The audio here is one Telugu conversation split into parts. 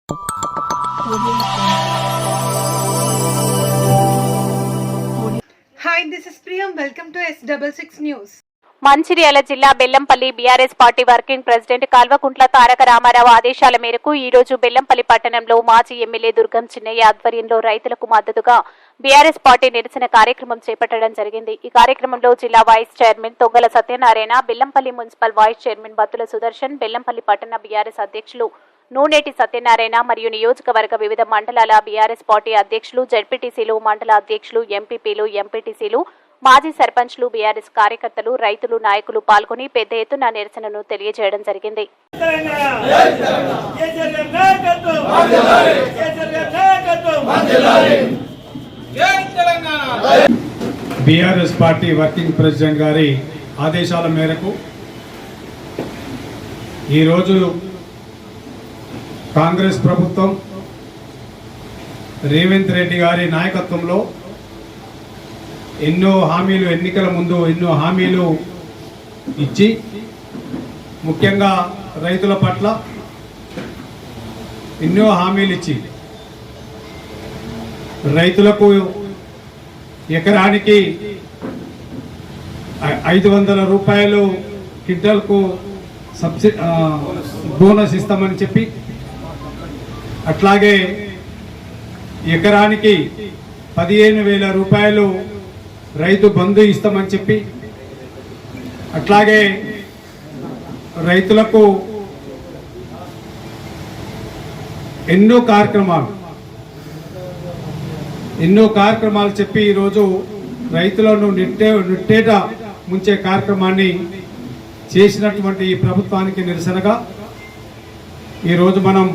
Hi, this is Priyam. Welcome to S66 News. Mancherial జిల్లా Bellampalli BRS party working president Kalvakuntla Taraka Rama Rao ఆదేశాల మేరకు ఈ రోజు బెల్లంపల్లి పట్టణంలో మాజీ ఎమ్మెల్యే దుర్గం చిన్నయ్య ఆధ్వర్యంలో రైతులకు మద్దతుగా బీఆర్ఎస్ పార్టీ నిరసన కార్యక్రమం చేపట్టడం జరిగింది. ఈ కార్యక్రమంలో జిల్లా vice chairman Thongala Satyanarayana, Bellampalli municipal vice chairman Battula Sudarshan, Bellampalli పట్టణ బీఆర్ఎస్ అధ్యక్షులు నూనేటి సత్యనారాయణ మరియు నియోజకవర్గ వివిధ మండలాల బీఆర్ఎస్ పార్టీ అధ్యక్షులు, జెడ్పీటీసీలు, మండల అధ్యక్షులు, ఎంపీపీలు, ఎంపీటీసీలు, మాజీ సర్పంచ్లు, బీఆర్ఎస్ కార్యకర్తలు, రైతులు, నాయకులు పాల్గొని పెద్ద ఎత్తున నిరసనను తెలియజేయడం జరిగింది. బీఆర్ఎస్ పార్టీ వర్కింగ్ ప్రెసిడెంట్ గారి ఆదేశాల మేరకు ఈరోజు కాంగ్రెస్ ప్రభుత్వం రేవంత్ రెడ్డి గారి నాయకత్వంలో ఎన్నికల ముందు ఎన్నో హామీలు ఇచ్చి ముఖ్యంగా రైతుల పట్ల ఎన్నో హామీలు ఇచ్చి రైతులకు ఎకరానికి 500 రూపాయలు క్వింటల్కు సబ్సిడీ బోనస్ ఇస్తామని చెప్పి, అట్లాగే ఎకరానికి 15,000 రూపాయలు రైతు బంధు ఇస్తామని చెప్పి, అట్లాగే రైతులకు ఎన్నో కార్యక్రమాలు చెప్పి ఈరోజు రైతులను నిట్టేట ముంచే కార్యక్రమాన్ని చేసినటువంటి ఈ ప్రభుత్వానికి నిరసనగా ఈరోజు మనం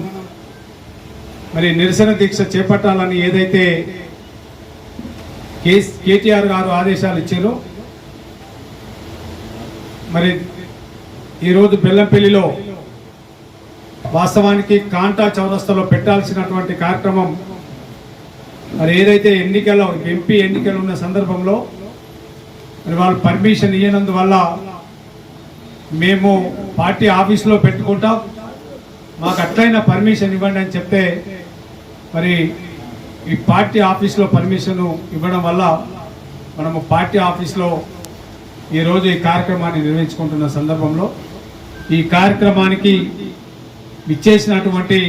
నిరసన దీక్ష చేపట్టాలని ఏదైతే కేటీఆర్ గారు ఆదేశాలు ఇచ్చారో, ఈరోజు బెల్లంపల్లిలో వాస్తవానికి కాంటా చౌరస్తాలో పెట్టాల్సినటువంటి కార్యక్రమం ఏదైతే ఎంపీ ఎన్నికలు ఉన్న సందర్భంలో వాళ్ళు పర్మిషన్ ఇవ్వనందువల్ల మేము పార్టీ ఆఫీసులో పెట్టుకుంటాం, మాకు అట్లయినా పర్మిషన్ ఇవ్వండి అని చెప్తే ఈ పార్టీ ఆఫీస్లో పర్మిషన్ ఇవ్వడం వల్ల మనము పార్టీ ఆఫీస్లో ఈరోజు ఈ కార్యక్రమాన్ని నిర్వహించుకుంటున్న సందర్భంలో ఈ కార్యక్రమానికి ఇచ్చేసినటువంటి